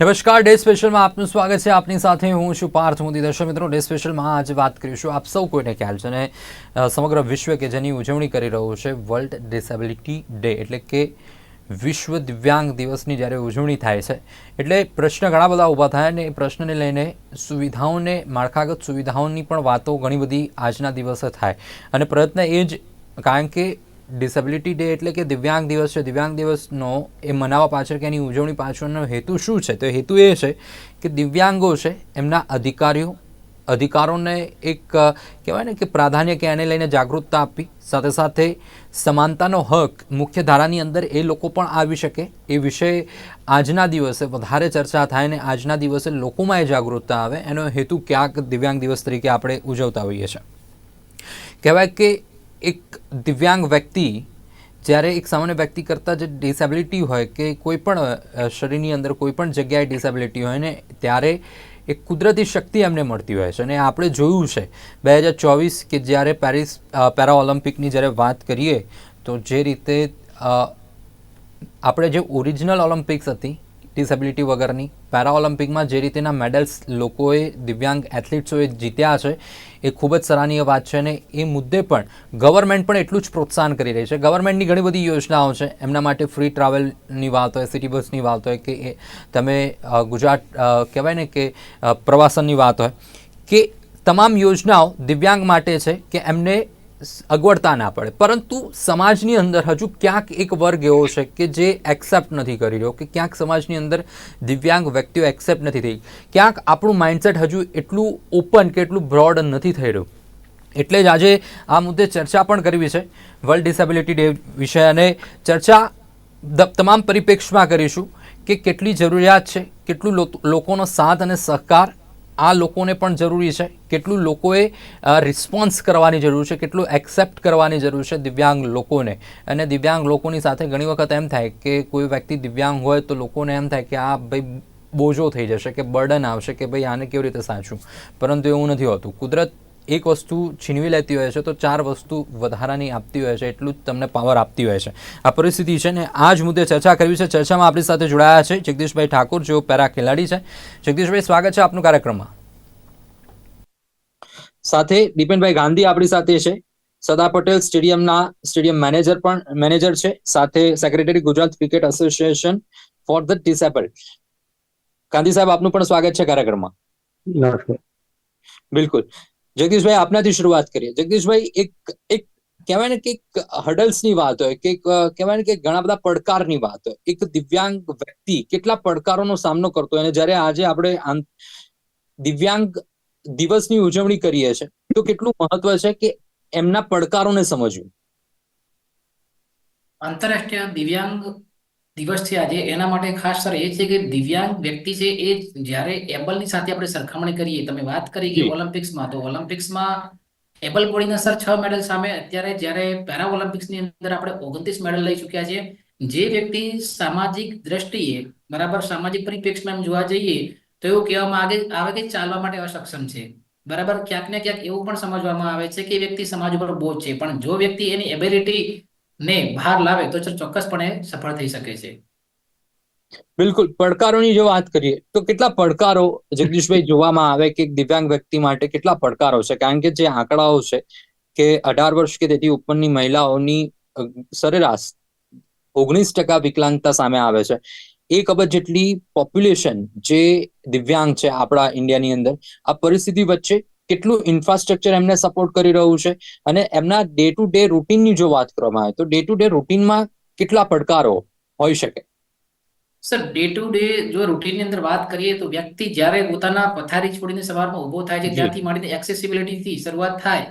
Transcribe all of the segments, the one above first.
નમસ્કાર, ડે સ્પેશિયલમાં આપનું સ્વાગત છે. આપની સાથે હું છું પાર્થ મોદી. દર્શક મિત્રો, ડે સ્પેશિયલમાં આજે વાત કરીશું. આપ સૌ કોઈને ખ્યાલ છે અને સમગ્ર વિશ્વ કે જેની ઉજવણી કરી રહ્યું છે વર્લ્ડ ડિસેબિલિટી ડે, એટલે કે વિશ્વ દિવ્યાંગ દિવસની જ્યારે ઉજવણી થાય છે એટલે પ્રશ્ન ઘણા બધા ઊભા થાય અને એ પ્રશ્નને લઈને સુવિધાઓને, માળખાગત સુવિધાઓની પણ વાતો ઘણી બધી આજના દિવસે થાય અને પ્રયત્ન એ જ, કારણ કે ડિસેબિલિટી ડે એટલે કે દિવ્યાંગ દિવસ છે. દિવ્યાંગ દિવસનો એ મનાવવા પાછળ કે એની ઉજવણી પાછળનો હેતુ શું છે? તો હેતુ એ છે કે દિવ્યાંગો છે એમના અધિકારોને એક કહેવાય ને કે પ્રાધાન્ય કે એને લઈને જાગૃતતા આપવી, સાથે સાથે સમાનતાનો હક મુખ્ય ધારાની અંદર એ લોકો પણ આવી શકે એ વિષય આજના દિવસે વધારે ચર્ચા થાય ને આજના દિવસે લોકોમાં એ જાગૃતતા આવે, એનો હેતુ ક્યાંક દિવ્યાંગ દિવસ તરીકે આપણે ઉજવતા હોઈએ છીએ. કહેવાય કે એક દિવ્યાંગ વ્યક્તિ જ્યારે એક સામાન્ય વ્યક્તિ કરતાં જે ડિસેબિલિટી હોય કે કોઈ પણ શરીરની અંદર કોઈ પણ જગ્યાએ ડિસેબિલિટી હોય ને ત્યારે એક કુદરતી શક્તિ એમને મળતી હોય છે. અને આપણે જોયું છે 2024 કે જ્યારે પેરા ઓલિમ્પિકની જ્યારે વાત કરીએ તો જે રીતે આપણે જે ઓરિજિનલ ઓલિમ્પિક્સ હતી ડિસેબિલિટી વગરની, પેરા ઓલિમ્પિકમાં જે રીતેના મેડલ્સ લોકોએ, દિવ્યાંગ એથ્લીટ્સોએ જીત્યા છે એ ખૂબ જ સરાહનીય વાત છે. અને એ મુદ્દે પણ ગવર્મેન્ટ પણ એટલું જ પ્રોત્સાહન કરી રહી છે. ગવર્મેન્ટની ઘણી બધી યોજનાઓ છે, એમના માટે ફ્રી ટ્રાવેલની વાત હોય, સિટી બસની વાત હોય કે તમે ગુજરાત કહેવાય ને કે પ્રવાસનની વાત હોય, કે તમામ યોજનાઓ દિવ્યાંગ માટે છે કે એમને અગવડતા ના પડે. પરંતુ સમાજની અંદર હજુ ક્યાંક એક વર્ગ એવો છે કે જે એક્સેપ્ટ નથી કરી રહ્યો, કે ક્યાંક સમાજની અંદર દિવ્યાંગ વ્યક્તિઓ એક્સેપ્ટ નથી થઈ, ક્યાંક આપણું માઇન્ડસેટ હજુ એટલું ઓપન કે એટલું બ્રોડ નથી થઈ રહ્યું. એટલે જ આજે આ મુદ્દે ચર્ચા પણ કરવી છે વર્લ્ડ ડિસેબિલિટી ડે વિશે, અને ચર્ચા તમામ પરિપ્રેક્ષમાં કરીશું કે કેટલી જરૂરિયાત છે, કેટલું લોકોનો સાથ અને સહકાર આ લોકોને પણ જરૂરી છે, કેટલું લોકોએ રિસ્પોન્સ કરવાની જરૂર છે, કેટલું એક્સેપ્ટ કરવાની જરૂર છે દિવ્યાંગ લોકોને. અને દિવ્યાંગ લોકોની સાથે ઘણી વખત એમ થાય કે કોઈ વ્યક્તિ દિવ્યાંગ હોય તો લોકોને એમ થાય કે આ ભાઈ બોજો થઈ જશે, કે બર્ડન આવશે, કે ભાઈ આને કેવી રીતે સાચું. પરંતુ એવું નથી હોતું. કુદરત એક વસ્તુ છીનવી લેતી હોય છે તો ચાર વસ્તુ વધારાની આપતી હોય છે, એટલું જ તમને પાવર આપતી હોય છે. આ પરિસ્થિતિ છે ને આ જ મુદ્દે ચર્ચા કરવી છે. ચર્ચામાં આપણી સાથે જોડાયા છે જગદીશભાઈ ઠાકોર, જેઓ પેરા ખેલાડી છે. જગદીશભાઈ, સ્વાગત છે આપનું કાર્યક્રમમાં. સાથે દીપેનભાઈ ગાંધી આપણી સાથે છે, સરદાર પટેલ સ્ટેડિયમ મેનેજર છે, સાથે secretary Gujarat cricket association for the disabled. Gandhi સાહેબ, આપનું પણ સ્વાગત છે કાર્યક્રમમાં. નમસ્કાર. બિલકુલ. જગદીશભાઈ, આપનાથી શરૂઆત કરીએ. જગદીશભાઈ, એક કહેવાય ને કે હડલ્સની વાત હોય, કે કહેવાય ને કે ઘણા બધા પડકારની વાત હોય. એક દિવ્યાંગ વ્યક્તિ કેટલા પડકારોનો સામનો કરતો હોય, અને જ્યારે આજે આપણે દિવ્યાંગ દિવસની ઉજવણી કરીએ છીએ તો કેટલું મહત્વ છે કે એમના પડકારોને સમજવું. આંતરરાષ્ટ્રીય દિવ્યાંગ દિવસ છે આજે, એના માટે ખાસ સર એ છે કે દિવ્યાંગ વ્યક્તિ છે એ જ્યારે એબલની સાથે આપણે સરખામણી કરીએ, તમે વાત કરી કે ઓલિમ્પિક્સમાં, તો ઓલિમ્પિક્સમાં એબલ બોડીના સર 6 મેડલ સામે અત્યારે જ્યારે પેરા ઓલિમ્પિક્સની અંદર આપણે 29 મેડલ લઈ ચૂક્યા છે. જે વ્યક્તિ સામાજિક દ્રષ્ટિએ, બરાબર, સામાજિક પરિપ્રેક્ષમાં એમ જોવા જઈએ તો એવું કહેવામાં આવે કે ચાલવા માટે અસક્ષમ છે, બરાબર. ક્યાંક ને ક્યાંક એવું પણ સમજવામાં આવે છે કે વ્યક્તિ સમાજ ઉપર બોજ છે. પણ જો વ્યક્તિ એની એબિલિટી ને બહાર લાવે તો ચોક્કસપણે સફળ થઈ શકે છે. બિલકુલ. પડકારોની જો વાત કરીએ તો કેટલા પડકારો જગદીશભાઈ જોવામાં આવે કે દિવ્યાંગ વ્યક્તિ માટે કેટલા પડકારો છે? કારણ કે જે આંકડાઓ છે કે 18 વર્ષ કે તેથી ઉપરની મહિલાઓની સરેરાશ 19% વિકલાંગતા સામે આવે છે. 1 અબજ જેટલી પોપ્યુલેશન જે દિવ્યાંગ છે આપણા ઇન્ડિયાની અંદર, આ પરિસ્થિતિ વચ્ચે કેટલું ઇન્ફ્રાસ્ટ્રક્ચર એમને સપોર્ટ કરી રહ્યું છે, અને એમના ડે ટુ ડે રૂટીનની જો વાત કરવામાં આવે તો ડે ટુ ડે રૂટીનમાં કેટલા પડકારો હોઈ શકે? સર, ડે ટુ ડે જો રૂટીનની અંદર વાત કરીએ તો વ્યક્તિ જ્યારે પોતાના પથારી છોડીને સવારમાં ઊભો થાય છે ત્યાંથી માંડીને એક્સેસિબિલિટીથી શરૂઆત થાય,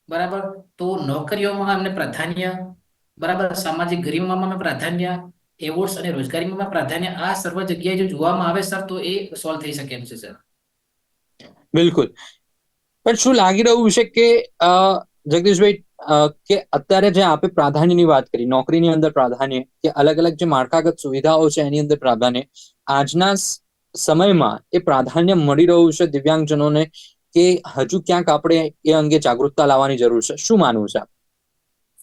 બરાબર, તો નોકરીઓમાં એમને પ્રાધાન્ય, બરાબર, સામાજિક ગરિમામાં પ્રાધાન્ય, એવોર્ડ્સ અને રોજગારીમાં પ્રાધાન્ય, આ સર્વ જગ્યાએ જો જોવામાં આવે સર તો એ સોલ્વ થઈ શકે એમ છે સર. બિલકુલ. પણ શું લાગી રહ્યું છે કે જગદીશભાઈ, કે અત્યારે જે આપણે પ્રાધાન્યની વાત કરી, નોકરીની અંદર પ્રાધાન્ય, કે અલગ અલગ જે માળખાગત સુવિધાઓ છે એની અંદર પ્રાધાન્ય, આજના સમયમાં એ પ્રાધાન્ય મળી રહ્યું છે દિવ્યાંગજનોને કે હજુ ક્યાંક આપણે એ અંગે જાગૃતતા લાવવાની જરૂર છે? શું માનવું છે?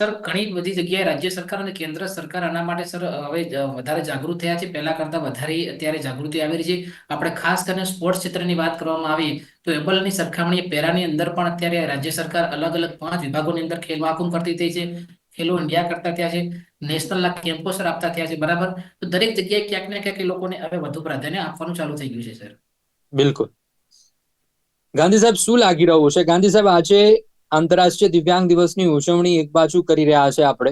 સર ઘણી બધી જગ્યાએ રાજ્ય સરકાર અને કેન્દ્ર સરકાર આના માટે સર હવે વધારે જાગૃત થયા છે. પહેલા કરતા વધારે અત્યારે જાગૃતિ આવી રહી છે. આપણે ખાસ કરીને સ્પોર્ટ્સ ક્ષેત્રની વાત કરવામાં આવી તો એબલની સરખામણીએ પેરાની અંદર પણ અત્યારે રાજ્ય સરકાર અલગ અલગ 5 વિભાગોની અંદર ખેલ મહાકુંભ કરતી થઈ છે. ખેલો ઇન્ડિયા કરતા થયા છે. નેશનલ કેમ્પો સર આપતા થયા છે. બરાબર. તો દરેક જગ્યાએ ક્યાંક ને ક્યાંક એ લોકોને હવે વધુ પ્રાધાન્ય આપવાનું ચાલુ થઈ ગયું છે સર. બિલકુલ. ગાંધી સાહેબ, શું લાગી રહ્યું છે? ગાંધી સાહેબ, આજે આંતરરાષ્ટ્રીય દિવ્યાંગ દિવસની ઉજવણી એક બાજુ કરી રહ્યા છે આપણે,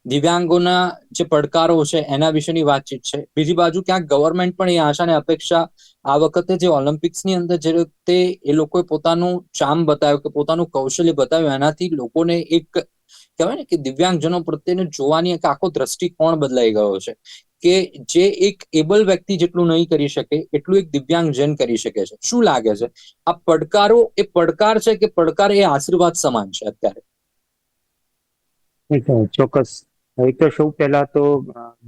દિવ્યાંગોના જે પડકારો છે એના વિશેની વાતચીત છે. બીજી બાજુ ક્યાંક ગવર્મેન્ટ પણ એ આશા અને અપેક્ષા આ વખતે જે ઓલિમ્પિક્સની અંદર જે રીતે એ લોકોએ પોતાનું ચામ બતાવ્યું કે પોતાનું કૌશલ્ય બતાવ્યું, એનાથી લોકોને એક કહેવાય ને કે દિવ્યાંગજનો પ્રત્યેને જોવાની એક આખો દ્રષ્ટિકોણ બદલાઈ ગયો છે કે જે એક એબલ વ્યક્તિ જેટલું નહીં કરી શકે એટલું એક દિવ્યાંગજન કરી શકે છે. શું લાગે છે, આ પડકારો એ પડકાર છે કે પડકાર એ આશીર્વાદ સમાન છે અત્યારે? ચોક્કસ. એક તો સૌ પહેલા તો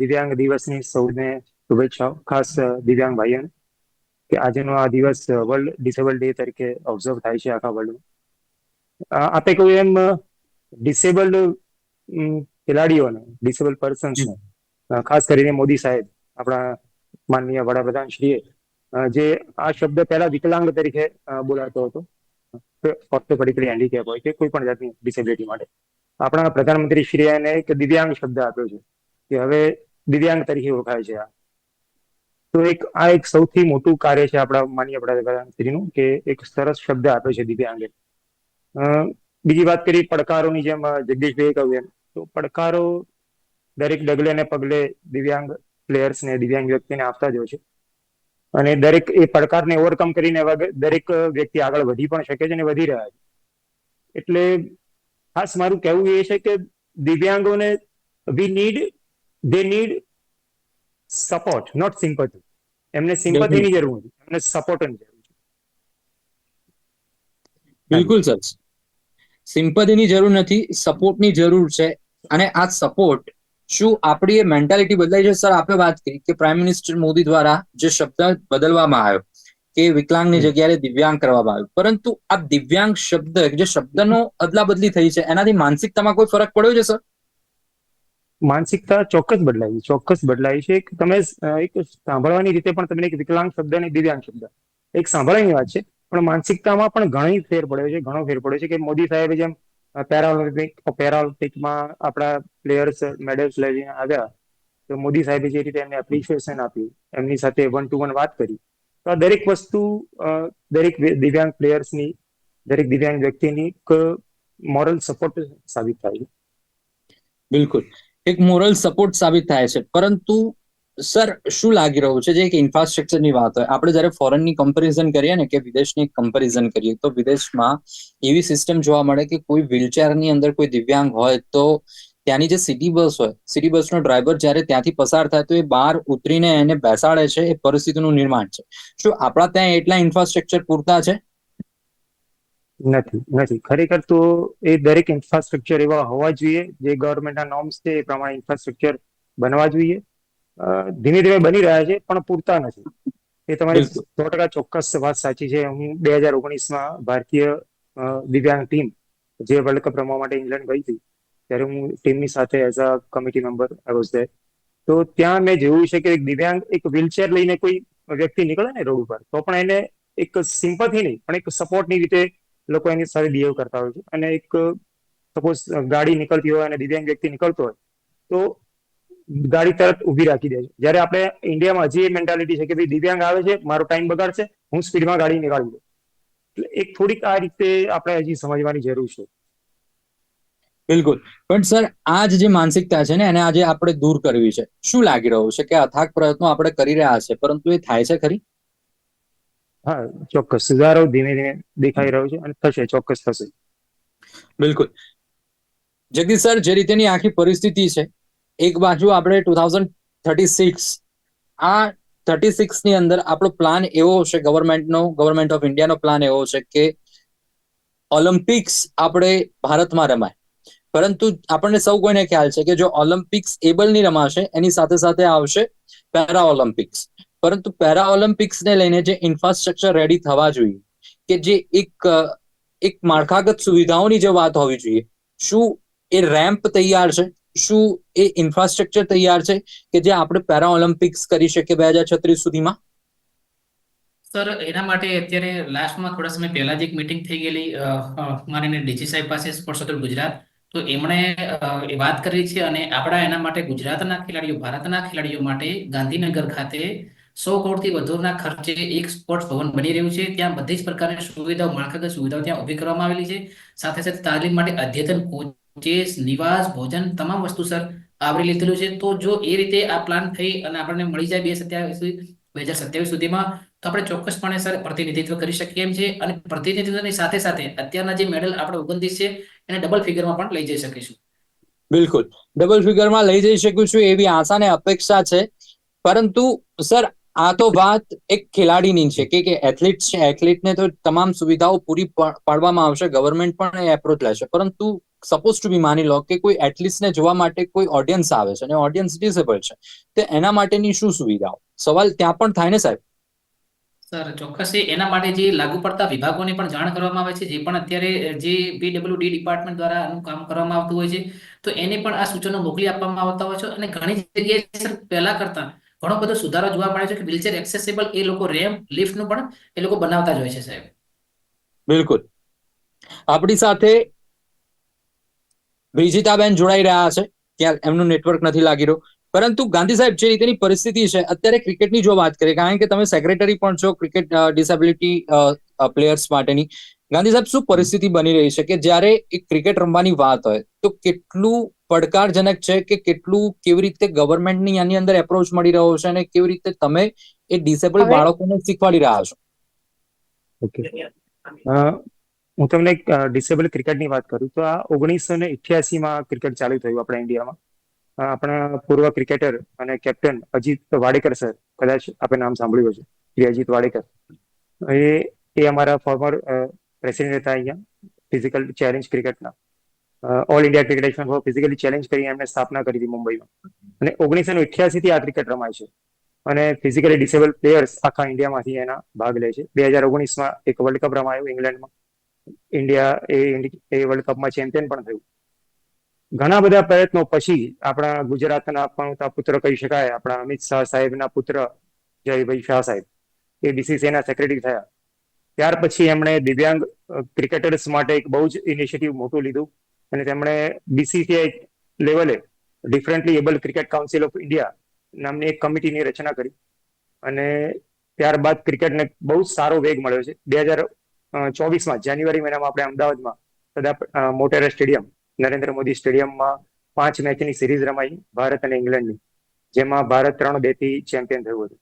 દિવ્યાંગ દિવસની સૌને શુભેચ્છાઓ, ખાસ દિવ્યાંગ ભાઈઓને, કે આજનો આ દિવસ વર્લ્ડ ડિસેબલ ડે તરીકે ઓબ્ઝર્વ થાય છે આખા વર્લ્ડમાં. આપે કહ્યું એમ ડિસેબલ્ડ ખેલાડીઓને, ડિસેબલ પર્સન્સને, ખાસ કરીને મોદી સાહેબ, આપણા માનનીય વડાપ્રધાન શ્રીએ જે આ શબ્દ પહેલા વિકલાંગ તરીકે બોલાતો હતો, ઓર્થોપેડિકલી હેન્ડીકેપ હોય કે કોઈ પણ જાતની ડિસેબિલિટી માટે, આપણા પ્રધાનમંત્રી શ્રી એને એક દિવ્યાંગ શબ્દ આપ્યો છે કે હવે દિવ્યાંગ તરીકે ઓળખાય છે આ. તો આ એક સૌથી મોટું કાર્ય છે આપણા માનનીય પ્રધાનમંત્રીનું, કે એક સરસ શબ્દ આપ્યો છે દિવ્યાંગે. બીજી વાત કરી પડકારોની, જેમ જગદીશભાઈએ કહ્યું એમ, તો પડકારો દરેક ડગલે ને પગલે દિવ્યાંગ પ્લેયર્સને, દિવ્યાંગ વ્યક્તિને આપતા જ હોય છે. અને દરેક એ પડકારને ઓવરકમ કરીને દરેક વ્યક્તિ આગળ વધી પણ શકે છે અને વધી રહ્યા છે. એટલે ખાસ મારું કહેવું એ છે કે દિવ્યાંગોને they need support, not sympathy. એમને સિમ્પથીની જરૂર નથી, એમને સપોર્ટની જરૂર છે. બિલકુલ સર, સિમ્પથીની જરૂર નથી, સપોર્ટની જરૂર છે. અને આ સપોર્ટ, શું આપણી એ મેન્ટાલિટી બદલાઈ છે? સર, આપણે વાત કરી કે પ્રાઇમ મિનિસ્ટર મોદી દ્વારા જે શબ્દ બદલવામાં આવ્યો કે વિકલાંગની જગ્યાએ દિવ્યાંગ કરવામાં આવ્યું, પરંતુ આ દિવ્યાંગ શબ્દ, જે શબ્દનો અદલા બદલી થઈ છે, એનાથી માનસિકતામાં કોઈ ફરક પડ્યો છે સર? માનસિકતા ચોક્કસ બદલાઈ છે. તમે એક સાંભળવાની રીતે પણ તમને એક વિકલાંગ શબ્દ અને દિવ્યાંગ શબ્દ એક સાંભળવાની વાત છે, પણ માનસિકતામાં પણ ઘણો ફેર પડ્યો છે કે મોદી સાહેબે જેમ પેરાઓલિમ્પિકમાં આપણા પ્લેયર્સ મેડલ્સ લઈને આવ્યા, તો મોદી સાહેબે જે રીતે એમને એપ્રિશિએશન આપ્યું, એમની સાથે 1 to 1 વાત કરી, તો આ દરેક વસ્તુ દરેક દિવ્યાંગ પ્લેયર્સની, દરેક દિવ્યાંગ વ્યક્તિની એક મોરલ સપોર્ટ સાબિત થાય છે. બિલકુલ, એક મોરલ સપોર્ટ સાબિત થાય છે. પરંતુ સર, શું લાગી રહ્યું છે, જે એક ઇન્ફ્રાસ્ટ્રક્ચરની વાત હોય, આપણે જ્યારે ફોરેનની કમ્પેરિઝન કરીએ ને, કે વિદેશની કમ્પેરિઝન કરીએ, તો વિદેશમાં એવી સિસ્ટમ જોવા મળે કે કોઈ વ્હીલચેરની અંદર કોઈ દિવ્યાંગ હોય તો ત્યાંની જે સિટી બસ હોય, સિટી બસનો ડ્રાઈવર જ્યારે ત્યાંથી પસાર થાય તો એ બહાર ઉતરીને એને બેસાડે છે. એ પરિસ્થિતિનું નિર્માણ છે. શું આપણા ત્યાં એટલા ઇન્ફ્રાસ્ટ્રક્ચર પૂરતા છે? નથી. ખરેખર તો એ દરેક ઇન્ફ્રાસ્ટ્રક્ચર એવા હોવા જોઈએ, જે ગવર્મેન્ટના નોર્મ્સ છે એ પ્રમાણે ઇન્ફ્રાસ્ટ્રક્ચર બનવા જોઈએ. ધીમે ધીમે બની રહ્યા છે, પણ પૂરતા નથી. એ તમારી 100% ચોક્કસ વાત સાચી છે. હું 2019માં ભારતીય દિવ્યાંગ ટીમ જે વર્લ્ડ કપ રમવા માટે ઇંગ્લેન્ડ ગઈ હતી, ત્યારે હું ટીમની સાથે as a committee member I was there. તો ત્યાં મેં જોયું છે કે એક દિવ્યાંગ એક વ્હીલચેર લઈને કોઈ વ્યક્તિ નીકળે ને રોડ ઉપર, તો પણ એને એક સિમ્પથી નહીં, પણ એક સપોર્ટની રીતે લોકો એની સાથે બિહેવ કરતા હોય છે. અને એક સપોઝ ગાડી નીકળતી હોય અને દિવ્યાંગ વ્યક્તિ નીકળતો હોય, તો ગાડી તરત ઊભી રાખી દે છે. જ્યારે આપણે ઇન્ડિયામાં હજી એ મેન્ટાલિટી છે કે ભાઈ દિવ્યાંગ આવે છે, મારો ટાઈમ બગાડશે, હું સ્પીડમાં ગાડી નીકાળી દઉં. એટલે એક થોડીક આ રીતે આપણે હજી સમજવાની જરૂર છે. બિલકુલ. પણ સર, આ જે માનસિકતા છે ને, એને આજે આપણે દૂર કરવી છે. શું લાગી રહ્યું છે કે અથાગ પ્રયત્નો આપણે કરી રહ્યા છે, પરંતુ એ થાય છે ખરી? હા, ચોક્કસ સુધારો ધીમે ધીમે દેખાઈ રહ્યો છે અને થશે, ચોક્કસ થશે. બિલકુલ. જગદીશ સર, જે રીતેની આખી પરિસ્થિતિ છે, એક બાજુ આપણે 2036, આ 36 ની અંદર આપણો પ્લાન એવો છે, ગવર્મેન્ટ ઓફ ઇન્ડિયાનો પ્લાન એવો છે કે ઓલિમ્પિક્સ આપણે ભારતમાં રમાય. પરંતુ આપણને સૌ કોઈને ખ્યાલ છે કે જો ઓલિમ્પિક્સ એબલ નહીં રમાશે, એની સાથે સાથે આવશે પેરા ઓલિમ્પિક્સ. પરંતુ પેરા ઓલિમ્પિક્સને લઈને જે ઇન્ફ્રાસ્ટ્રક્ચર રેડી થવા જોઈએ, કે જે એક માળખાગત સુવિધાઓની જે વાત હોવી જોઈએ, શું એ રેમ્પ તૈયાર છે? શું એ ઇન્ફ્રાસ્ટ્રક્ચર તૈયાર છે કે જે આપણે પેરા ઓલિમ્પિક્સ કરી શકીએ 2036 સુધીમાં? સર એના માટે અત્યારે લાસ્ટમાં થોડા સમય પહેલા જ એક મીટિંગ થઈ ગયેલી માનીને ડીજી સાહેબ પાસે સ્પોર્ટ્સ ઓથોરિટી ગુજરાત. તો એમણે એ વાત કરી છે અને આપણા એના માટે ગુજરાતના ખેલાડીઓ ભારતના ખેલાડીઓ માટે ગાંધીનગર ખાતે 100 કરોડથી વધુના ખર્ચે એક સ્પોર્ટ્સ ભવન બની રહ્યું છે. ત્યાં બધી જ પ્રકારની સુવિધાઓ, માળખાગત સુવિધાઓ ત્યાં ઊભી કરવામાં આવેલી છે. સાથે સાથે તાલીમ માટે અદ્યતન કોચેસ, નિવાસ, ભોજન તમામ વસ્તુ સર આવરી લીધેલું છે. તો જો એ રીતે આ પ્લાન થઈ અને આપણને મળી જાય 2027 સુધીમાં, તો આપણે ચોક્કસપણે સર પ્રતિનિધિત્વ કરી શકીએ એમ છે. અને પ્રતિનિધિત્વની સાથે સાથે અત્યારના જે મેડલ આપણે 29 છે એને ડબલ ફિગરમાં પણ લઈ જઈ શકીશું. બિલકુલ, ડબલ ફિગરમાં લઈ જઈ શકું છું એવી આશા ને અપેક્ષા છે. પરંતુ સર, આ તો વાત એક ખેલાડીની છે કે એથ્લીટ છે, એથ્લીટને તો તમામ સુવિધાઓ પૂરી પાડવામાં આવશે, ગવર્મેન્ટ પણ એપ્રોચ લેશે. પરંતુ સપોઝ ટુ બી માની લો કે કોઈ એથ્લીટ્સને જોવા માટે કોઈ ઓડિયન્સ આવે છે અને ઓડિયન્સ ડિસેબલ છે, તો એના માટેની શું સુવિધાઓ? સવાલ ત્યાં પણ થાય ને સાહેબ. સર ચોક્કસ એના માટે જે લાગુ પડતા વિભાગોને પણ જાણ કરવામાં આવે છે. જે પણ અત્યારે જે પીડબ્લ્યુડી ડિપાર્ટમેન્ટ દ્વારા આનું કામ કરવામાં આવતું હોય છે, તો એને પણ આ સૂચનો મોકલી આપવામાં આવતા હોય છે. અને ઘણી જગ્યાએ સર પહેલા કરતા ઘણો બધો સુધારો જોવા મળે છે કે વ્હીલચેર એક્સેસિબલ એ લોકો રેમ્પ, લિફ્ટનું પણ એ લોકો બનાવતા જ હોય છે સાહેબ. બિલકુલ. આપણી સાથે બ્રિજિતાબેન જોડાઈ રહ્યા છે, ત્યાં એમનું નેટવર્ક નથી લાગી રહ્યું. પરંતુ ગાંધી સાહેબ, જે રીતેની પરિસ્થિતિ છે અત્યારે ક્રિકેટની જો વાત કરીએ, કારણ કે તમે સેક્રેટરી પણ છો ક્રિકેટ ડિસેબિલિટી પ્લેયર્સ માટેની, ગાંધી સાહેબ, શું પરિસ્થિતિ બની રહી છે કે જ્યારે એક ક્રિકેટ રમવાની વાત હોય તો કેટલું પડકારજનક છે કે કેટલું, કેવી રીતે ગવર્મેન્ટની આની અંદર એપ્રોચ મળી રહ્યો છે અને કેવી રીતે તમે એ ડિસેબલ બાળકોને શીખવાડી રહ્યા છો? ઓકે, હું તમને એક ડિસેબલ ક્રિકેટની વાત કરું તો આ 1988માં ક્રિકેટ ચાલુ થયું આપણા ઇન્ડિયામાં. આપણા પૂર્વ ક્રિકેટર અને કેપ્ટન અજીત વાડેકર સર, કદાચ આપણે નામ સાંભળ્યું હશે, શ્રી અજીત વાડેકર. એ એ અમારા ફોર્મર પ્રેસિડેન્ટ હતા અહીંયા ફિઝિકલ ચેલેન્જ ક્રિકેટના. All India cricket association four physically challenge કરી એમને સ્થાપના કરી હતી મુંબઈમાં. અને 1988 થી આ ક્રિકેટ રમાય છે. અને ફિઝિકલી ડિસેબલ પ્લેયર્સ આખા ઇન્ડિયામાંથી એના ભાગ લે છે. 2019માં એક વર્લ્ડ કપ રમાયો ઇંગ્લેન્ડમાં. ઇન્ડિયા એ વર્લ્ડ કપમાં ચેમ્પિયન પણ થયું. ઘણા બધા પ્રયત્નો પછી આપણા ગુજરાતના પણ પુત્ર કહી શકાય, આપણા અમિત શાહ સાહેબના પુત્ર જયભાઈ શાહ સાહેબ, એ બીસીસીઆઈના સેક્રેટરી થયા. ત્યાર પછી એમણે દિવ્યાંગ ક્રિકેટર્સ માટે એક બહુ જ ઇનિશિયેટિવ મોટું લીધું અને તેમણે બીસીસીઆઈ લેવલે differently able cricket council of India નામની એક કમિટીની રચના કરી. અને ત્યારબાદ ક્રિકેટને બહુ સારો વેગ મળ્યો છે. 2024માં જાન્યુઆરી મહિનામાં આપણે અમદાવાદમાં સરદાર મોટેરા સ્ટેડિયમ, નરેન્દ્ર મોદી સ્ટેડિયમમાં 5 મેચની સિરીઝ રમાઈ ભારત અને ઇંગ્લેન્ડની, જેમાં ભારત 3-2 ચેમ્પિયન થયું હતું.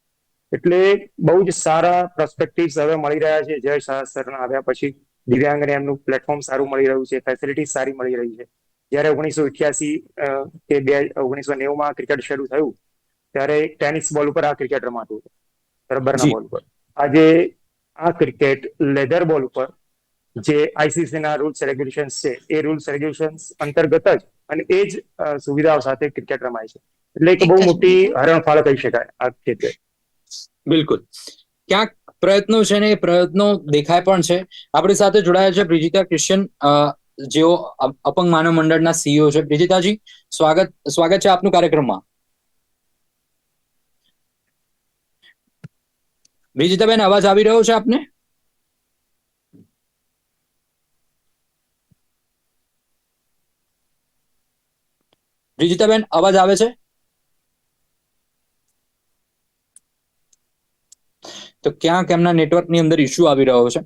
એટલે બહુ જ સારા પ્રોસ્પેક્ટિવ્સ હવે મળી રહ્યા છે જય શાહ સરના આવ્યા પછી. દિવ્યાંગને એમનું પ્લેટફોર્મ સારું મળી રહ્યું છે, ફેસિલિટી સારી મળી રહી છે. જ્યારે 1988 કે 1990માં ક્રિકેટ શરૂ થયું ત્યારે ટેનિસ બોલ ઉપર આ ક્રિકેટ રમાતું હતું, રબરના બોલ ઉપર. આજે આ ક્રિકેટ લેધર બોલ ઉપર, જે આઈસીસીના રૂલ્સ રેગ્યુલેશન્સ છે, એ રૂલ્સ રેગ્યુલેશન્સ અંતર્ગત જ અને એ જ સુવિધાઓ સાથે ક્રિકેટ રમાય છે. એટલે એક બહુ મોટી હરણફાળ કહી શકાય આ ક્ષેત્રે. બિલકુલ. ક્યાંક પ્રયત્નો છે ને એ પ્રયત્નો દેખાય પણ છે. આપણી સાથે જોડાયા છે બ્રિજિતા ક્રિશ્ચન, જેઓ અપંગ માનવ મંડળના સીઈઓ છે. બ્રિજિતાજી, સ્વાગત છે આપનું કાર્યક્રમમાં. બ્રિજિતાબેન, અવાજ આવી રહ્યો છે આપને? બ્રિજિતાબેન, અવાજ આવે છે? તો ક્યાંક એમના નેટવર્કની અંદર ઇસ્યુ આવી રહ્યો છે.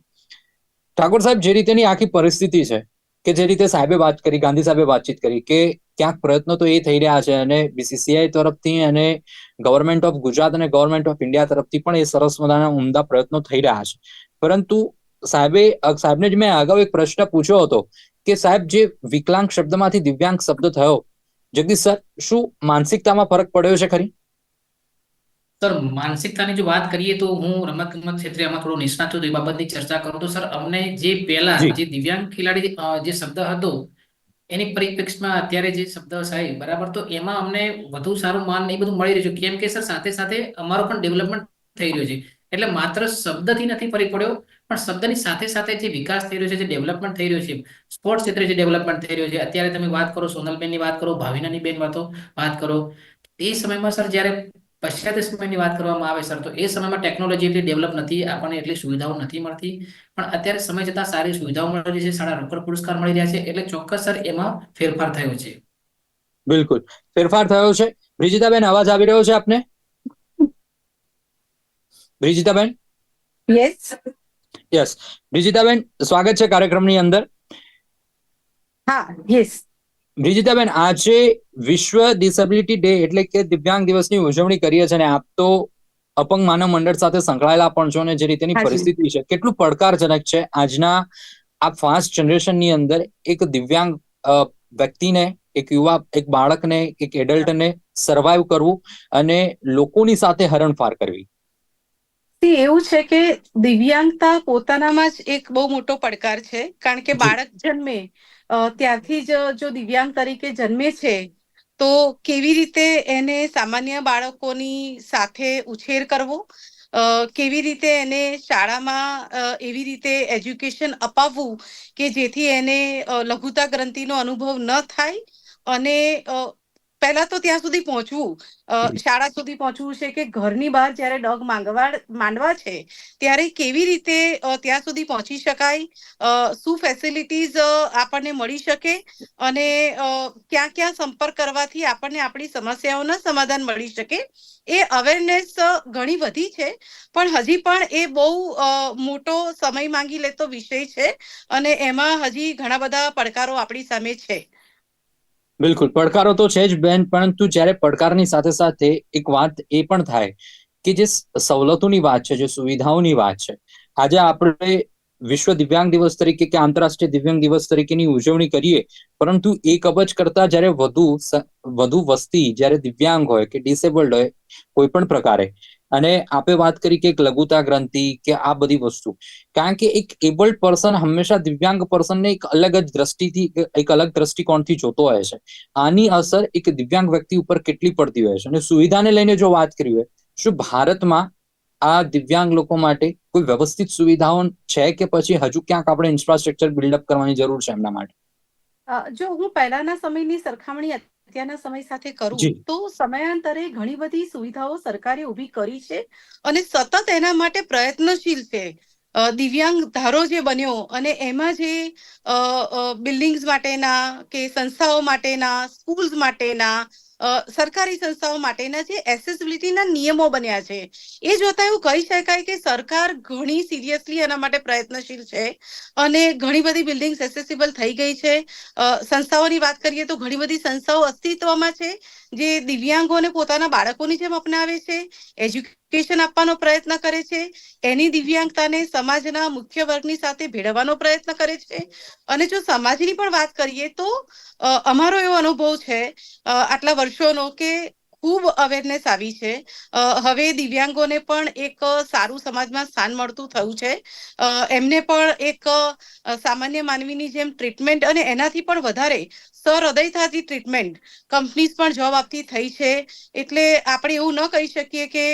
ઠાકોર સાહેબ, જે રીતેની આખી પરિસ્થિતિ છે કે જે રીતે સાહેબે વાત કરી, ગાંધી સાહેબે વાતચીત કરી કે ક્યાંક પ્રયત્નો તો એ થઈ રહ્યા છે અને બીસીસીઆઈ તરફથી અને ગવર્મેન્ટ ઓફ ગુજરાત અને ગવર્મેન્ટ ઓફ ઇન્ડિયા તરફથી પણ એ સરસ મજાના ઉમદા પ્રયત્નો થઈ રહ્યા છે. પરંતુ સાહેબને જ મેં અગાઉ એક પ્રશ્ન પૂછ્યો હતો કે સાહેબ, જે વિકલાંગ શબ્દમાંથી દિવ્યાંગ શબ્દ થયો, જગદીશ સર, શું માનસિકતામાં ફરક પડ્યો છે ખરી? સર માનસિકતાની જો વાત કરીએ તો હું રમતગમત ક્ષેત્રે આમાં થોડો નિષ્ણાત છું, તો એ બાબતની ચર્ચા કરું તો સર અમને જે પહેલા જે દિવ્યાંગ ખેલાડી જે શબ્દ હતો એની પરિપ્રેક્ષમાં અત્યારે જે શબ્દ સાહેબ બરાબર, તો એમાં અમને વધુ સારું માન એ બધું મળી રહ્યું છે. કેમ કે સર સાથે સાથે અમારો પણ ડેવલપમેન્ટ થઈ રહ્યું છે. એટલે માત્ર શબ્દથી નથી ફરક પડ્યો, પણ શબ્દની સાથે સાથે જે વિકાસ થઈ રહ્યો છે, જે ડેવલપમેન્ટ થઈ રહ્યું છે, સ્પોર્ટ્સ ક્ષેત્રે જે ડેવલપમેન્ટ થઈ રહ્યું છે, અત્યારે તમે વાત કરો સોનલબેનની વાત કરો, ભાવિનાની બેન વાત કરો, એ સમયમાં સર જ્યારે પશ્ચાત્ય સમયની વાત કરવામાં આવે સર, તો એ સમયમાં ટેકનોલોજી એટલી ડેવલપ નથી, આપણને એટલી સુવિધાઓ નથી મળતી, પણ અત્યારે સમય જતાં સારી સુવિધાઓ મળી રહી છે, સારા રોકડ પુરસ્કાર મળી રહ્યા છે, એટલે ચોક્કસ સર એમાં ફેરફાર થયો છે. બિલકુલ ફેરફાર થયો છે. બ્રિજિતાબેન, અવાજ આવી રહ્યો છે આપને? બ્રિજિતાબેન? યસ. યસ. બ્રિજિતાબેન, સ્વાગત છે કાર્યક્રમની અંદર. હા, યસ. બ્રિજિતાબેન, આજે વિશ્વ ડિસેબિલિટી ડે એટલે કે દિવ્યાંગ દિવસની ઉજવણી કરીએ છીએ, અને આપ તો અપંગ માનવ મંડળ સાથે સંકળાયેલા પણ છો, અને જે રીતેની હાજી. પરિસ્થિતિ છે, કેટલું પડકારજનક છે આજના આ ફાસ્ટ જનરેશનની અંદર એક દિવ્યાંગ વ્યક્તિને, એક યુવા, એક બાળકને, એક એડલ્ટને સર્વાઈવ કરવું અને લોકોની સાથે હરણફાર કરવી. એવું છે કે દિવ્યાંગતા પોતાનામાં જ એક બહુ મોટો પડકાર છે, કારણ કે જી. બાળક જન્મે ત્યારથી જ જો દિવ્યાંગ તરીકે જન્મે છે, તો કેવી રીતે એને સામાન્ય બાળકોની સાથે ઉછેર કરવો, કેવી રીતે એને શાળામાં એવી રીતે એજ્યુકેશન અપાવવું કે જેથી એને લઘુતા ગ્રંથિનો અનુભવ ન થાય, અને પહેલા તો ત્યાં સુધી પહોંચવું, શાળા સુધી પહોંચવું છે, કે ઘરની બહાર જ્યારે ડગ માંડવા છે ત્યારે કેવી રીતે ત્યાં સુધી પહોંચી શકાય, શું ફેસિલિટીઝ આપણને મળી શકે, અને ક્યાં ક્યાં સંપર્ક કરવાથી આપણને આપણી સમસ્યાઓના સમાધાન મળી શકે, એ અવેરનેસ ઘણી વધી છે, પણ હજી પણ એ બહુ મોટો સમય માંગી લેતો વિષય છે, અને એમાં હજી ઘણા બધા પડકારો આપણી સામે છે. બિલકુલ પડકારો તો છે જ બેન, પરંતુ જ્યારે પડકારની સાથે સાથે એક વાત એ પણ થાય કે જે સવલતોની વાત છે, જે સુવિધાઓની વાત છે, આજે આપણે વિશ્વ દિવ્યાંગ દિવસ તરીકે કે આંતરરાષ્ટ્રીય દિવ્યાંગ દિવસ તરીકેની ઉજવણી કરીએ, પરંતુ એક અબજ કરતા જ્યારે વધુ વસ્તી જ્યારે દિવ્યાંગ હોય કે ડિસેબલ્ડ હોય કોઈ પણ પ્રકારે, અને આપે વાત કરી કે એક લઘુતા ગ્રંથિ કે આ બધી વસ્તુ, કારણ કે એક એબલ્ડ પર્સન હંમેશા દિવ્યાંગ પર્સનને એક અલગ જ દ્રષ્ટિથી, એક અલગ દ્રષ્ટિકોણથી જોતો હોય છે. આની અસર એક દિવ્યાંગ વ્યક્તિ ઉપર કેટલી પડતી હોય છે, અને સુવિધાને લઈને જો વાત કરી હોય, શું ભારતમાં આ દિવ્યાંગ લોકો માટે કોઈ વ્યવસ્થિત સુવિધાઓ છે, કે પછી હજુ ક્યાંક આપણે ઇન્ફ્રાસ્ટ્રક્ચર બિલ્ડઅપ કરવાની જરૂર છે એમના માટે? જો હું પહેલાના સમયની સરખામણી અત્યારના સમય સાથે કરું, જી. તો સમયાંતરે ઘણી બધી સુવિધાઓ સરકારે ઊભી કરી છે, અને સતત એના માટે પ્રયત્નશીલ છે. દિવ્યાંગ ધારો જે બન્યો, અને એમાં જે બિલ્ડિંગ્સ માટેના કે સંસ્થાઓ માટેના, સ્કૂલ્સ માટેના, સરકારી સંસ્થાઓ માટેના જે એસેસિબિલિટીના નિયમો બન્યા છે, એ જોતા એવું કહી શકાય કે સરકાર ઘણી સિરિયસલી એના માટે પ્રયત્નશીલ છે, અને ઘણી બધી બિલ્ડિંગ્સ એસેસિબલ થઈ ગઈ છે. સંસ્થાઓની વાત કરીએ તો ઘણી બધી સંસ્થાઓ અસ્તિત્વમાં છે, જે દિવ્યાંગોને પોતાના બાળકોની જેમ અપનાવે છે, એજ્યુકેશન આપવાનો પ્રયત્ન કરે છે, એની દિવ્યાંગતાને સમાજના મુખ્ય વર્ગની સાથે ભેળવવાનો પ્રયત્ન કરે છે. અને જો સમાજની પણ વાત કરીએ તો અમારો એવો અનુભવ છે આટલા વર્ષોનો, કે ખૂબ અવેરનેસ આવી છે. હવે દિવ્યાંગોને પણ એક સારું સમાજમાં સ્થાન મળતું થયું છે. એમને પણ એક સામાન્ય માનવીની જેમ ટ્રીટમેન્ટ, અને એનાથી પણ વધારે સહૃદયતાથી ટ્રીટમેન્ટ કંપનીઝ પણ જોબ આપતી થઈ છે. એટલે આપણે એવું ન કહી શકીએ કે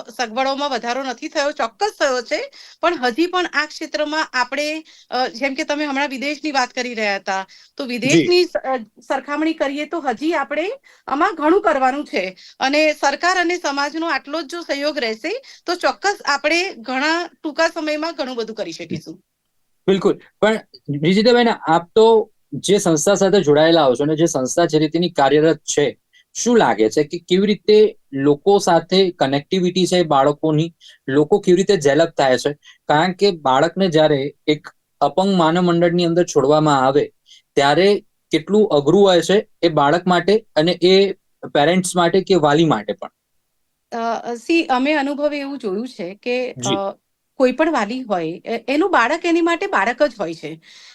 સગવડોમાં વધારો નથી થયો, ચોક્કસ થયો છે, પણ હજી પણ આ ક્ષેત્રમાં આપણે, જેમ કે તમે હમણાં વિદેશની વાત કરી રહ્યા હતા, તો જી. વિદેશની સરખામણી કરીએ તો હજી આપણે આમાં ઘણું કરવાનું છે, અને સરકાર અને સમાજનો આટલો જ જો સહયોગ રહેશે, તો ચોક્કસ આપણે ઘણા ટૂંકા સમયમાં ઘણું બધું કરી શકીશું. બિલકુલ. પણ બ્રિજિતાબેન, આપ તો જે સંસ્થા સાથે જોડાયેલા છો, અને જે સંસ્થા જે રીતેની કાર્યરત છે, શું લાગે છે કે કેવી રીતે લોકો સાથે કનેક્ટિવિટી છે બાળકોની, લોકો કેવી રીતે ડેવલપ થાય છે? કારણ કે બાળકને જ્યારે એક અપંગ માનવ મંડળની અંદર છોડવામાં આવે, ત્યારે કેટલું અઘરું હોય છે એ બાળક માટે, અને એ પેરેન્ટ્સ માટે કે વાલી માટે પણ. અમે અનુભવે એવું જોયું છે કે જી. કોઈ પણ વાલી હોય, એનું બાળક એની માટે બાળક જ હોય છે,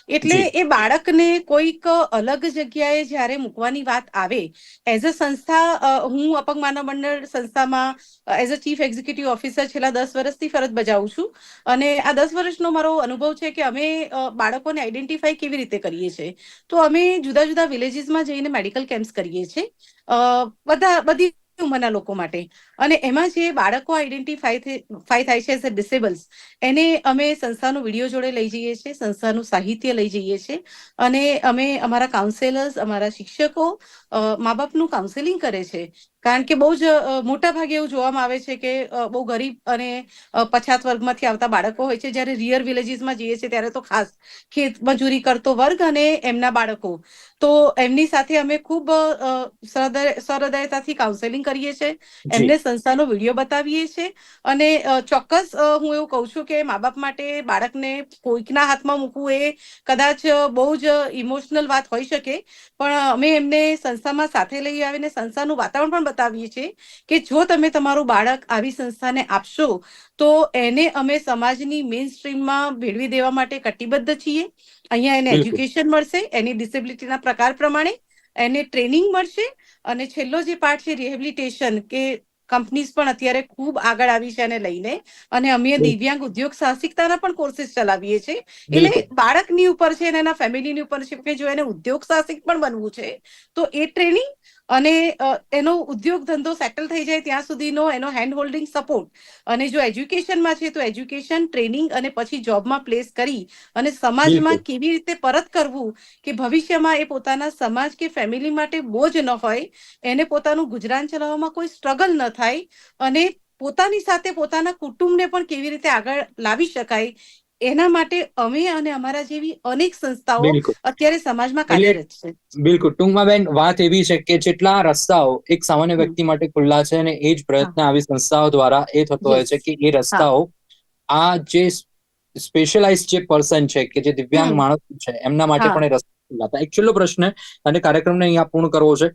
એટલે જી. એ બાળકને કોઈક અલગ જગ્યાએ જ્યારે મૂકવાની વાત આવે, એઝ અ સંસ્થા, હું અપંગ માનવ મંડળ સંસ્થામાં as a chief executive officer છેલ્લા 10 વર્ષથી ફરજ બજાવું છું, અને આ 10 વર્ષનો મારો અનુભવ છે કે અમે બાળકોને આઈડેન્ટિફાઈ કેવી રીતે કરીએ છીએ. તો અમે જુદા જુદા વિલેજીસમાં જઈને મેડિકલ કેમ્પ્સ કરીએ છીએ, બધી ઉંમરના લોકો માટે, અને એમાં જે બાળકો આઈડેન્ટિફાઈ થાય છે એઝ અ ડિસેબલ્સ, એને અમે સંસ્થાનો વિડીયો જોડે લઈ જઈએ છીએ, સંસ્થાનું સાહિત્ય લઈ જઈએ છીએ, અને અમે અમારા કાઉન્સેલર્સ, અમારા શિક્ષકો મા બાપનું કાઉન્સેલિંગ કરે છે. કારણ કે બહુ જ મોટા ભાગે એવું જોવામાં આવે છે કે બહુ ગરીબ અને પછાત વર્ગમાંથી આવતા બાળકો હોય છે. જ્યારે રિયર વિલેજીસમાં જઈએ છીએ ત્યારે તો ખાસ ખેત મજૂરી કરતો વર્ગ અને એમના બાળકો, તો એમની સાથે અમે ખૂબ સહૃદયતાથી કાઉન્સેલિંગ કરીએ છીએ, એમને સંસ્થાનો વિડીયો બતાવીએ છીએ. અને ચોક્કસ હું એવું કહું છું કે મા બાપ માટે બાળકને કોઈકના હાથમાં મૂકવું એ કદાચ બહુ જ ઇમોશનલ વાત હોઈ શકે, પણ અમે એમને સંસ્થામાં સાથે લઈ આવીને સંસ્થાનું વાતાવરણ પણ બતાવીએ છીએ કે જો તમે તમારું બાળક આવી સંસ્થાને આપશો તો એને અમે સમાજની મેઇન સ્ટ્રીમમાં ભેળવી દેવા માટે કટિબદ્ધ છીએ. અહીંયા એને એજ્યુકેશન મળશે, એની ડિસેબિલિટીના પ્રકાર પ્રમાણે એને ટ્રેનિંગ મળશે, અને છેલ્લો જે પાર્ટ છે રિહેબિલિટેશન, કે કંપનીઝ પણ અત્યારે ખૂબ આગળ આવી છે એને લઈને, અને અમે દિવ્યાંગ ઉદ્યોગ સાહસિકતાના પણ કોર્सेस ચલાવીએ છીએ. એટલે બાળકની ઉપર છે અને એના ફેમિલીની ઉપર છે કે જો એને ઉદ્યોગ સાહસિક પણ બનવું છે તો એ ટ્રેનિંગ અને એનો ઉદ્યોગ ધંધો સેટલ થઈ જાય ત્યાં સુધીનો એનો હેન્ડ હોલ્ડિંગ સપોર્ટ, અને જો એજ્યુકેશનમાં છે તો એજ્યુકેશન, ટ્રેનિંગ, અને પછી જોબમાં પ્લેસ કરી અને સમાજમાં કેવી રીતે પરત કરવું કે ભવિષ્યમાં એ પોતાના સમાજ કે ફેમિલી માટે બોજ ન હોય, એને પોતાનું ગુજરાન ચલાવવામાં કોઈ સ્ટ્રગલ ન થાય, અને પોતાની સાથે પોતાના કુટુંબને પણ કેવી રીતે આગળ લાવી શકાય, એના માટે અમે અને અમારા જેવી અનેક સંસ્થાઓ અત્યારે સમાજમાં કાર્યરત છે. બિલકુલ. ટૂંકમાં બેન વાત એવી છે કે જેટલા રસ્તાઓ એક સામાન્ય વ્યક્તિ માટે ખુલ્લા છે, અને એ જ પ્રયત્ન આવી સંસ્થાઓ દ્વારા એ થતો હોય છે કે એ રસ્તાઓ આ જે સ્પેશિયલાઇઝ જે પર્સન છે, કે જે દિવ્યાંગ માણસ છે, એમના માટે પણ એ રસ્તા ખુલ્લા હતા. એક છેલ્લો પ્રશ્ન અને કાર્યક્રમને અહીંયા પૂર્ણ કરવો છે.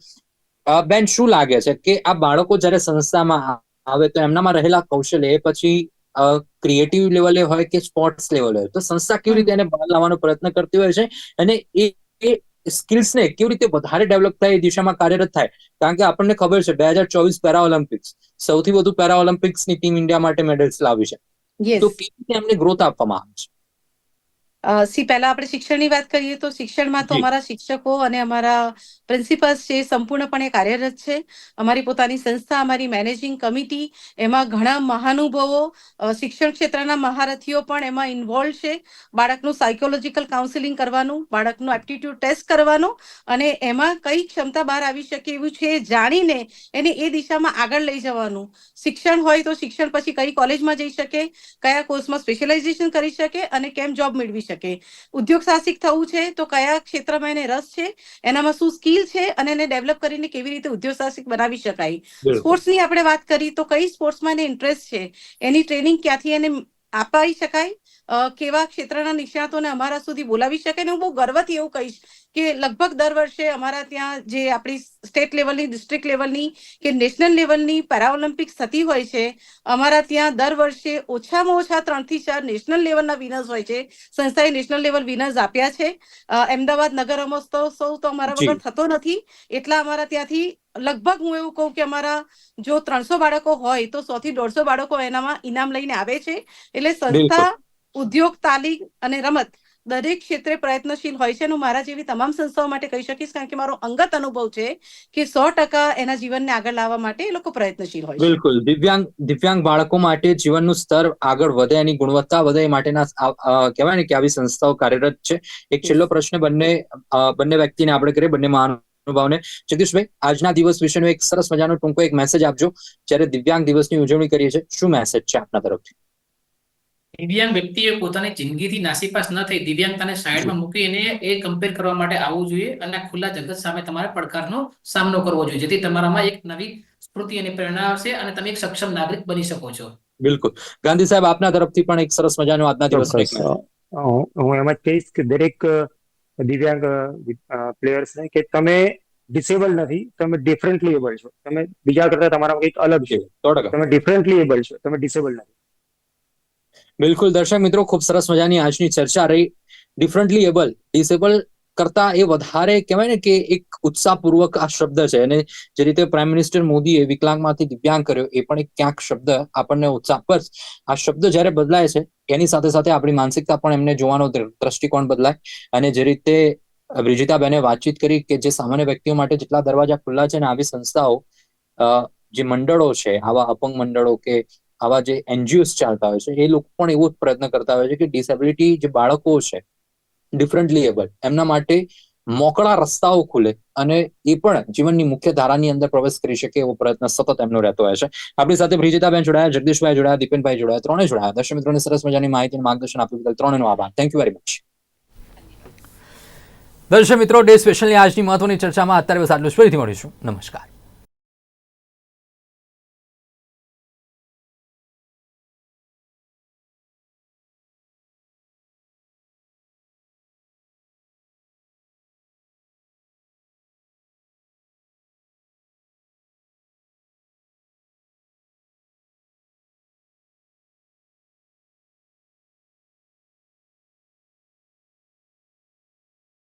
બેન, શું લાગે છે કે આ બાળકો જ્યારે સંસ્થામાં આવે તો એમનામાં રહેલા કૌશલ્ય એ પછી ક્રિએટિવ લેવલે હોય કે સ્પોર્ટ્સ લેવલે હોય, તો સંસ્થા કેવી રીતે એને બહાર લાવવાનો પ્રયત્ન કરતી હોય છે, અને એ સ્કિલ્સને કેવી રીતે વધારે ડેવલપ થાય એ દિશામાં કાર્યરત થાય? કારણ કે આપણને ખબર છે 2024 પેરા ઓલિમ્પિક્સ, સૌથી વધુ પેરા ઓલિમ્પિક્સની ટીમ ઇન્ડિયા માટે મેડલ્સ લાવી છે, તો કેવી રીતે એમને ગ્રોથ આપવામાં આવે છે? પહેલા આપણે શિક્ષણની વાત કરીએ તો શિક્ષણમાં તો અમારા શિક્ષકો અને અમારા પ્રિન્સિપલ્સ છે સંપૂર્ણપણે કાર્યરત છે. અમારી પોતાની સંસ્થા, અમારી મેનેજિંગ કમિટી, એમાં ઘણા મહાનુભાવો, શિક્ષણ ક્ષેત્રના મહારથીઓ પણ એમાં ઇન્વોલ્વ છે. બાળકનું સાયકોલોજીકલ કાઉન્સેલિંગ કરવાનું, બાળકનું એપ્ટિટ્યુડ ટેસ્ટ કરવાનો, અને એમાં કઈ ક્ષમતા બહાર આવી શકે એવું છે જાણીને એને એ દિશામાં આગળ લઈ જવાનું. શિક્ષણ હોય તો શિક્ષણ પછી કઈ કોલેજમાં જઈ શકે, કયા કોર્સમાં સ્પેશિયલાઇઝેશન કરી શકે, અને કેમ જોબ મેળવી શકે. ઉદ્યોગ સાહસિક થવું છે તો કયા ક્ષેત્રમાં એને રસ છે, એનામાં શું સ્કિલ છે, અને એને ડેવલપ કરીને કેવી રીતે ઉદ્યોગ સાહસિક બનાવી શકાય. સ્પોર્ટ્સની આપણે વાત કરી તો કઈ સ્પોર્ટ્સમાં એને ઇન્ટરેસ્ટ છે, એની ટ્રેનિંગ ક્યાંથી એને અપાઈ શકાય, કેવા ક્ષેત્રના નિષ્ણાતોને અમારા સુધી બોલાવી શકે. ને હું બહુ ગર્વથી એવું કહીશ કે લગભગ દર વર્ષે અમારા ત્યાં જે આપણી સ્ટેટ લેવલની, ડિસ્ટ્રિક્ટ લેવલની કે નેશનલ લેવલની પેરા ઓલિમ્પિક્સ થતી હોય છે, અમારા ત્યાં દર વર્ષે ઓછામાં ઓછા 3 થી 4 નેશનલ લેવલના વિનર્સ હોય છે. સંસ્થાએ નેશનલ લેવલ વિનર્સ આપ્યા છે. અમદાવાદ નગર રમોત્સવ તો અમારા વગર થતો નથી, એટલા અમારા ત્યાંથી લગભગ હું એવું કહું કે અમારા જો 300 બાળકો હોય તો 100 થી 150 બાળકો એનામાં ઇનામ લઈને આવે છે. એટલે સંસ્થા ઉદ્યોગ, તાલીમ અને રમત દરેક ક્ષેત્રે પ્રયત્નશીલ હોય છે. અને મારા જેવી તમામ સંસ્થાઓ માટે કહી શકીશ, કારણ કે મારો અંગત અનુભવ છે કે 100% એના જીવનને આગળ લાવવા માટે એ લોકો પ્રયત્નશીલ હોય છે. બિલકુલ. દિવ્યાંગ બાળકો માટે જીવનનું સ્તર આગળ વધે, એની ગુણવત્તા વધે એ માટેના કહેવાય ને કે આવી સંસ્થાઓ કાર્યરત છે. એક છેલ્લો પ્રશ્ન બંને વ્યક્તિને આપણે કરીએ, બંને મહાનુભાવને. જગદીશભાઈ, આજના દિવસ વિશેનો એક સરસ મજાનો ટૂંકો એક મેસેજ આપજો. જ્યારે દિવ્યાંગ દિવસની ઉજવણી કરીએ છીએ, શું મેસેજ છે આપના તરફથી? દિવ્યાંગ વ્યક્તિએ પોતાની જિંદગીથી નાસીપાસ ન થઈ દિવ્યાંગતાને સાઈડમાં મૂકીને એ કમ્પેર કરવા માટે આવવું જોઈએ, અને ખુલ્લા જગત સામે તમારે પડકારનો સામનો કરવો જોઈએ, જેથી તમારામાં એક નવી સ્ફૂર્તિ અને પ્રેરણા આવશે અને તમે એક સક્ષમ નાગરિક બની શકો છો. બિલકુલ. ગાંધી સાહેબ, આપના તરફથી પણ એક સરસ મજાનો આજના દિવસનો એક મેસેજ. હું એમ જ કહીશ કે દરેક દિવ્યાંગ પ્લેયર્સને કે તમે ડિસેબલ નથી, તમે ડિફરન્ટલી એબલ છો. તમે બીજા કરતા તમારા કંઈક અલગ છે. 100%. તમે ડિફરન્ટલી એબલ છો, તમે ડિસેબલ નથી. બિલકુલ. દર્શક મિત્રો, ખૂબ સરસ મજાની આજની ચર્ચા રહી. ડિફરન્ટલી એબલ, ડિસેબલ કરતા એ વધારે કહેવાય ને કે એક ઉત્સાહપૂર્વક આ શબ્દ છે, અને જે રીતે પ્રાઇમ મિનિસ્ટર મોદીએ વિકલાંગમાંથી દિવ્યાંગ કર્યો, એ પણ એક ક્યાંક શબ્દ આપણને ઉત્સાહ પર. આ શબ્દ જ્યારે બદલાય છે એની સાથે સાથે આપણી માનસિકતા પણ એમને જોવાનો દ્રષ્ટિકોણ બદલાય. અને જે રીતે બ્રિજિતાબેને વાતચીત કરી કે જે સામાન્ય વ્યક્તિઓ માટે જેટલા દરવાજા ખુલ્લા છે ને આવી સંસ્થાઓ જે મંડળો છે, આવા અપંગ મંડળો કે આવા જે એનજીઓસ ચાલતા હોય છે, એ લોકો પણ એવો જ પ્રયત્ન કરતા હોય છે કે ડિસેબિલિટી જે બાળકો છે, ડિફરન્ટલી એબલ, એમના માટે મોકળા રસ્તાઓ ખુલે અને એ પણ જીવનની મુખ્ય ધારાની અંદર પ્રવેશ કરી શકે એવો પ્રયત્ન સતત એમનો રહેતો હોય છે. આપણી સાથે બ્રિજિતાબેન જોડાયા, જગદીશભાઈ જોડાયા, દીપેનભાઈ જોડાયા, ત્રણેય જોડાયા. દર્શક મિત્રોને સરસ મજાની માહિતી અને માર્ગદર્શન આપ્યું બદલ ત્રણેયનો આભાર. Thank you very much. દર્શક મિત્રો, ડે સ્પેશિયલની આજની મહત્વની ચર્ચામાં અત્યારે બસ આટલું જ. ફરીથી મળીશું. નમસ્કાર.